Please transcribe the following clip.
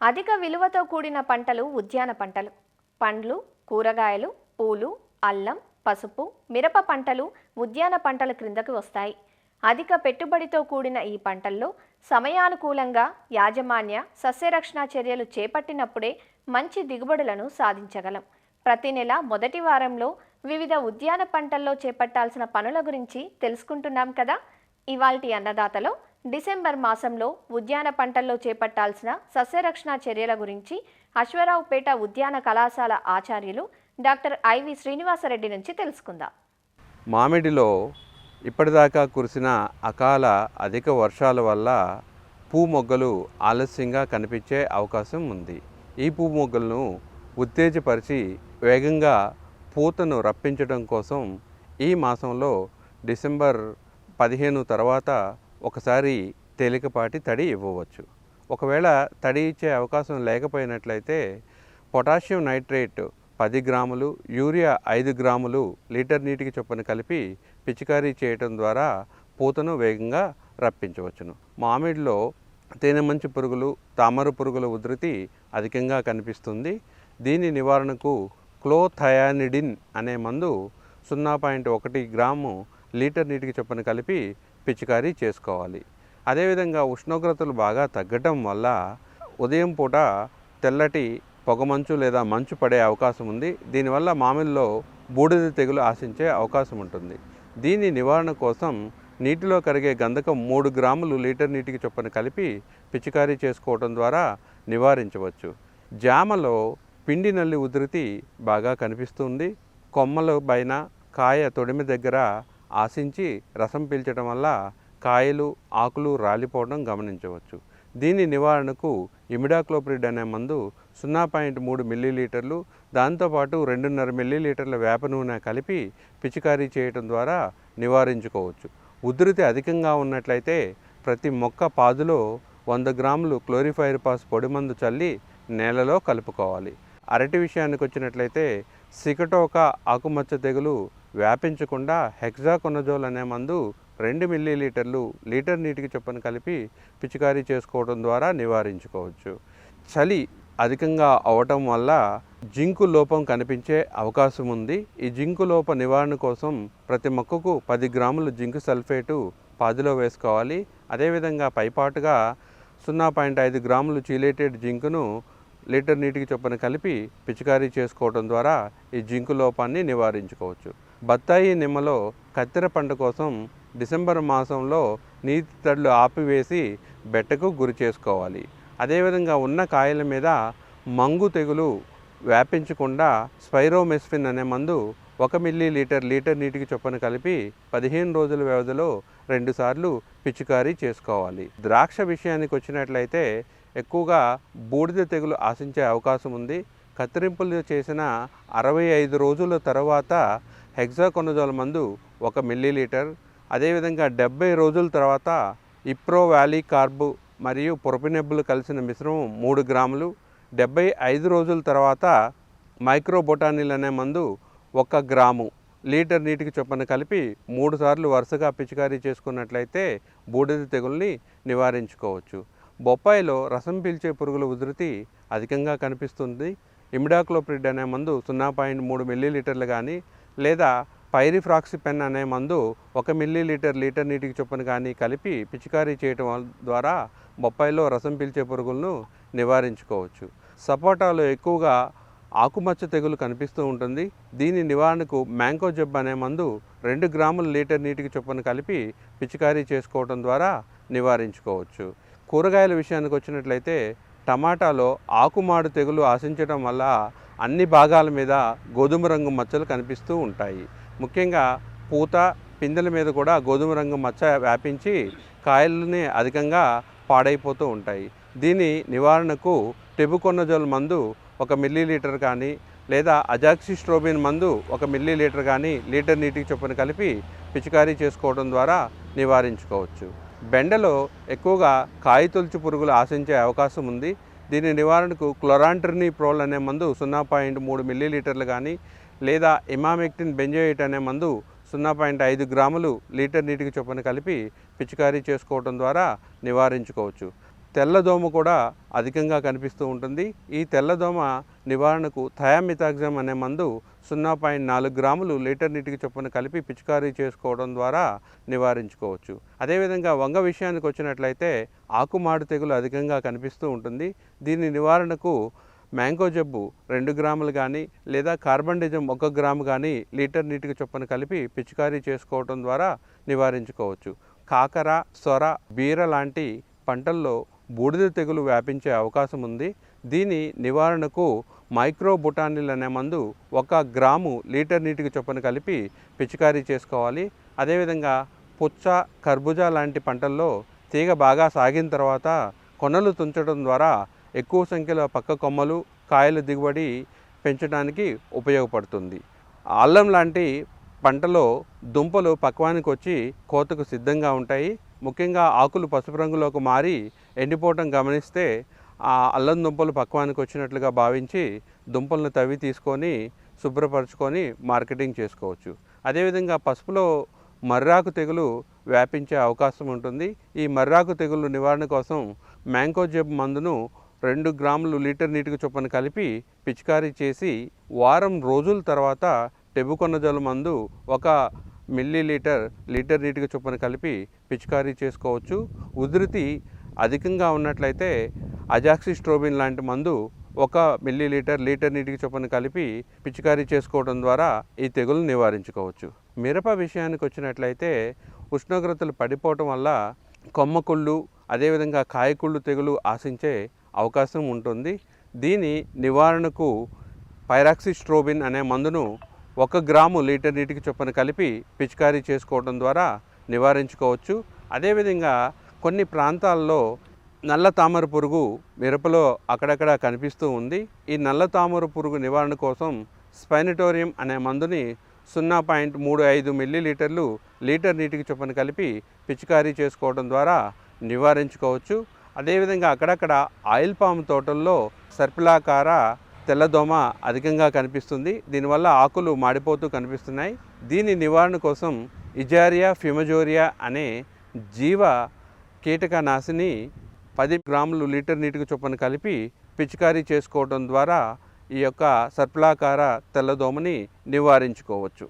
అధిక విలువతో కూడిన పంటలు ఉద్యాన పంటలు. పండ్లు, కూరగాయలు, పూలు, అల్లం, పసుపు, మిరప పంటలు ఉద్యాన పంటల క్రిందకు వస్తాయి. అధిక పెట్టుబడితో కూడిన ఈ పంటల్లో సమయానుకూలంగా యాజమాన్య సస్యరక్షణ చర్యలు చేపట్టినప్పుడే మంచి దిగుబడులను సాధించగలం. ప్రతి నెల మొదటి వారంలో వివిధ ఉద్యాన పంటల్లో చేపట్టాల్సిన పనుల గురించి తెలుసుకుంటున్నాం కదా. ఇవాల్టి అన్నదాతలో డిసెంబర్ మాసంలో ఉద్యాన పంటల్లో చేపట్టాల్సిన సస్యరక్షణ చర్యల గురించి అశ్వరావుపేట ఉద్యాన కళాశాల ఆచార్యులు డాక్టర్ ఐవి శ్రీనివాసరెడ్డి నుంచి తెలుసుకుందాం. మామిడిలో ఇప్పటిదాకా కురిసిన అకాల అధిక వర్షాల వల్ల పూ మొగ్గలు ఆలస్యంగా కనిపించే అవకాశం ఉంది. ఈ పూ మొగ్గలను ఉత్తేజపరిచి వేగంగా పూతను రప్పించడం కోసం ఈ మాసంలో డిసెంబర్ 15 తర్వాత ఒకసారి తేలికపాటి తడి ఇవ్వవచ్చు. ఒకవేళ తడి ఇచ్చే అవకాశం లేకపోయినట్లయితే పొటాషియం నైట్రేట్ 10 గ్రాములు, యూరియా 5 గ్రాములు లీటర్ నీటికి చొప్పున కలిపి పిచికారీ చేయటం ద్వారా పూతను వేగంగా రప్పించవచ్చును. మామిడిలో తేనెమంచి పురుగులు, తామర పురుగుల ఉధృతి అధికంగా కనిపిస్తుంది. దీని నివారణకు క్లోథయానిడిన్ అనే మందు 0.1 గ్రాము లీటర్ నీటికి చొప్పున కలిపి పిచికారీ చేసుకోవాలి. అదేవిధంగా ఉష్ణోగ్రతలు బాగా తగ్గటం వల్ల ఉదయం పూట తెల్లటి పొగమంచు లేదా మంచు పడే అవకాశం ఉంది. దీనివల్ల మామిడిలో బూడిద తెగులు ఆశించే అవకాశం ఉంటుంది. దీని నివారణ కోసం నీటిలో కరిగే గంధకం 3 గ్రాములు లీటర్ నీటికి చొప్పున కలిపి పిచికారీ చేసుకోవడం ద్వారా నివారించవచ్చు. జామలో పిండి నల్లి ఉధృతి బాగా కనిపిస్తుంది. కొమ్మల పైన కాయ తొడిమి దగ్గర ఆశించి రసం పీల్చడం వల్ల కాయలు, ఆకులు రాలిపోవడం గమనించవచ్చు. దీని నివారణకు ఇమిడాక్లోప్రిడ్ అనే మందు 0.3 మిల్లీలీటర్లు, దాంతోపాటు 2.5 మిల్లీలీటర్ల వేప నూనె కలిపి పిచికారీ చేయడం ద్వారా నివారించుకోవచ్చు. ఉధృతి అధికంగా ఉన్నట్లయితే ప్రతి మొక్క పాదులో 100 గ్రాములు క్లోరిఫైరిపాస్ పొడి మందు చల్లి నేలలో కలుపుకోవాలి. అరటి విషయానికి వచ్చినట్లయితే సికటోక ఆకుమచ్చ తెగులు వ్యాపించకుండా హెక్సాకొనజోల్ అనే మందు 2 మిల్లీలీటర్లు లీటర్ నీటికి చొప్పున కలిపి పిచికారీ చేసుకోవడం ద్వారా నివారించుకోవచ్చు. చలి అధికంగా అవటం వల్ల జింకు లోపం కనిపించే అవకాశం ఉంది. ఈ జింకు లోప నివారణ కోసం ప్రతి మొక్కకు 10 గ్రాములు జింకు సల్ఫేటు పాదిలో వేసుకోవాలి. అదేవిధంగా పైపాటుగా 0.5 గ్రాములు చీలేటెడ్ జింకును లీటర్ నీటికి చొప్పున కలిపి పిచికారీ చేసుకోవడం ద్వారా ఈ జింకు లోపాన్ని నివారించుకోవచ్చు. బత్తాయి నిమ్మలో కత్తెర పంట కోసం డిసెంబర్ మాసంలో నీటి తడులు ఆపివేసి బెట్టకు గురి చేసుకోవాలి. అదేవిధంగా ఉన్న కాయల మీద మంగు తెగులు వ్యాపించకుండా స్పైరోమెస్ఫిన్ అనే మందు 1 మిల్లీలీటర్ లీటర్ నీటికి చొప్పున కలిపి 15 రోజుల వ్యవధిలో 2 సార్లు పిచికారీ చేసుకోవాలి. ద్రాక్ష విషయానికి వచ్చినట్లయితే ఎక్కువగా బూడిద తెగులు ఆశించే అవకాశం ఉంది. కత్తిరింపులు చేసిన 65 రోజుల తర్వాత హెక్సాకొనజోల్ మందు 1 మిల్లీలీటర్, అదేవిధంగా 70 రోజుల తర్వాత ఇప్రో వ్యాలీ కార్బు మరియు ప్రొపినెబుల్ కలిసిన మిశ్రమం 3 గ్రాములు, 75 రోజుల తర్వాత మైక్రోబొటానిల్ అనే మందు 1 గ్రాము లీటర్ నీటికి చొప్పున కలిపి 3 సార్లు వరుసగా పిచికారీ చేసుకున్నట్లయితే బూడిద తెగుల్ని నివారించుకోవచ్చు. బొప్పాయిలో రసం పీల్చే పురుగుల ఉధృతి అధికంగా కనిపిస్తుంది. ఇమిడాక్లోప్రిడ్ అనే మందు 0.3 మిల్లీలీటర్లు కానీ లేదా పైరిఫ్రాక్సిపెన్ అనే మందు 1 మిల్లీలీటర్ లీటర్ నీటికి చొప్పున కానీ కలిపి పిచికారీ చేయటం ద్వారా బొప్పాయిలో రసం పీల్చే పురుగులను నివారించుకోవచ్చు. సపోటాలో ఎక్కువగా ఆకుమచ్చ తెగులు కనిపిస్తూ ఉంటుంది. దీని నివారణకు మ్యాంగో జబ్ అనే మందు 2 గ్రాముల లీటర్ నీటికి చొప్పున కలిపి పిచికారీ చేసుకోవడం ద్వారా నివారించుకోవచ్చు. కూరగాయల విషయానికి వచ్చినట్లయితే టమాటాలో ఆకుమాడు తెగులు ఆశించడం వల్ల అన్ని భాగాల మీద గోధుమ రంగు మచ్చలు కనిపిస్తూ ఉంటాయి. ముఖ్యంగా పూత, పిందెల మీద కూడా గోధుమ రంగు మచ్చ వ్యాపించి కాయలని అధికంగా పాడైపోతూ ఉంటాయి. దీని నివారణకు టెబుకొనజోల్ మందు 1 మిల్లీలీటర్ కానీ లేదా అజాక్సిస్ట్రోబిన్ మందు 1 మిల్లీలీటర్ కానీ లీటర్ నీటికి చొప్పున కలిపి పిచికారీ చేసుకోవడం ద్వారా నివారించుకోవచ్చు. బెండలో ఎక్కువగా కాయతొలుచు పురుగులు ఆశించే అవకాశం ఉంది. దీని నివారణకు క్లోరాంట్రినిప్రోల్ అనే మందు 0.3 మిల్లీలీటర్లు కానీ లేదా ఇమామెక్టిన్ బెంజోయేట్ అనే మందు 0.5 గ్రాములు లీటర్ నీటికి చొప్పున కలిపి పిచికారీ చేసుకోవడం ద్వారా నివారించుకోవచ్చు. తెల్లదోమ కూడా అధికంగా కనిపిస్తూ ఉంటుంది. ఈ తెల్లదోమ నివారణకు థయామిథాక్సమ్ అనే మందు 0.4 గ్రాములు లీటర్ నీటికి చొప్పున కలిపి పిచికారీ చేసుకోవడం ద్వారా నివారించుకోవచ్చు. అదేవిధంగా వంగ విషయానికి వచ్చినట్లయితే ఆకుమాడు తెగులు అధికంగా కనిపిస్తూ ఉంటుంది. దీని నివారణకు మ్యాంగో జబ్బు 2 గ్రాములు కానీ లేదా కార్బండిజం 1 గ్రాము కానీ లీటర్ నీటికి చొప్పున కలిపి పిచికారీ చేసుకోవడం ద్వారా నివారించుకోవచ్చు. కాకర, సొర, బీర లాంటి పంటల్లో బూడిద తెగులు వ్యాపించే అవకాశం ఉంది. దీని నివారణకు మైక్రోబుటానిల్ అనే మందు 1 గ్రాము లీటర్ నీటికి చొప్పున కలిపి పిచికారీ చేసుకోవాలి. అదేవిధంగా పుచ్చ, కర్బూజా లాంటి పంటల్లో తీగ బాగా సాగిన తర్వాత కొనలు తుంచడం ద్వారా ఎక్కువ సంఖ్యలో పక్క కొమ్మలు, కాయల దిగుబడి పెంచడానికి ఉపయోగపడుతుంది. అల్లం లాంటి పంటలో దుంపలు పక్వానికి వచ్చి కోతకు సిద్ధంగా ఉంటాయి. ముఖ్యంగా ఆకులు పసుపు రంగులోకి మారి ఎండిపోవటం గమనిస్తే ఆ అల్లం దుంపలు పక్వానికి వచ్చినట్లుగా భావించి దుంపలను తవ్వి తీసుకొని శుభ్రపరచుకొని మార్కెటింగ్ చేసుకోవచ్చు. అదేవిధంగా పసుపులో మర్రాకు తెగులు వ్యాపించే అవకాశం ఉంటుంది. ఈ మర్రాకు తెగులు నివారణ కోసం మ్యాంగో జబ్ మందును 2 గ్రాములు లీటర్ నీటికి చొప్పున కలిపి పిచికారీ చేసి వారం రోజుల తర్వాత టెబుకొనజోల్ మందు 1 మిల్లీలీటర్ లీటర్ నీటికి చొప్పున కలిపి పిచికారీ చేసుకోవచ్చు. ఉధృతి అధికంగా ఉన్నట్లయితే అజాక్సిస్ట్రోబిన్ లాంటి మందు 1 మిల్లీలీటర్ లీటర్ నీటికి చొప్పున కలిపి పిచికారీ చేసుకోవడం ద్వారా ఈ తెగులు నివారించుకోవచ్చు. మిరప విషయానికి వచ్చినట్లయితే ఉష్ణోగ్రతలు పడిపోవటం వల్ల కొమ్మకుళ్ళు, అదేవిధంగా కాయకుళ్ళు తెగులు ఆశించే అవకాశం ఉంటుంది. దీని నివారణకు పైరాక్సిస్ట్రోబిన్ అనే మందును 1 గ్రాము లీటర్ నీటికి చొప్పున కలిపి పిచికారీ చేసుకోవడం ద్వారా నివారించుకోవచ్చు. అదేవిధంగా కొన్ని ప్రాంతాల్లో నల్ల తామర పురుగు మిరపలో అక్కడక్కడ కనిపిస్తూ ఉంది. ఈ నల్ల తామర పురుగు నివారణ కోసం స్పైనటోరియం అనే మందుని 0.35 మిల్లీలీటర్లు లీటర్ నీటికి చొప్పున కలిపి పిచికారీ చేసుకోవడం ద్వారా నివారించుకోవచ్చు. అదేవిధంగా అక్కడక్కడ ఆయిల్ పామ్ తోటల్లో సర్పిలాకార తెల్లదోమ అధికంగా కనిపిస్తుంది. దీనివల్ల ఆకులు మాడిపోతూ కనిపిస్తున్నాయి. దీని నివారణ కోసం ఇజారియా ఫ్యూమజోరియా అనే జీవ కీటకనాశిని 10 గ్రాములు లీటర్ నీటికి చొప్పున కలిపి పిచికారీ చేసుకోవడం ద్వారా ఈ యొక్క సర్పిలాకార తెల్లదోమని నివారించుకోవచ్చు.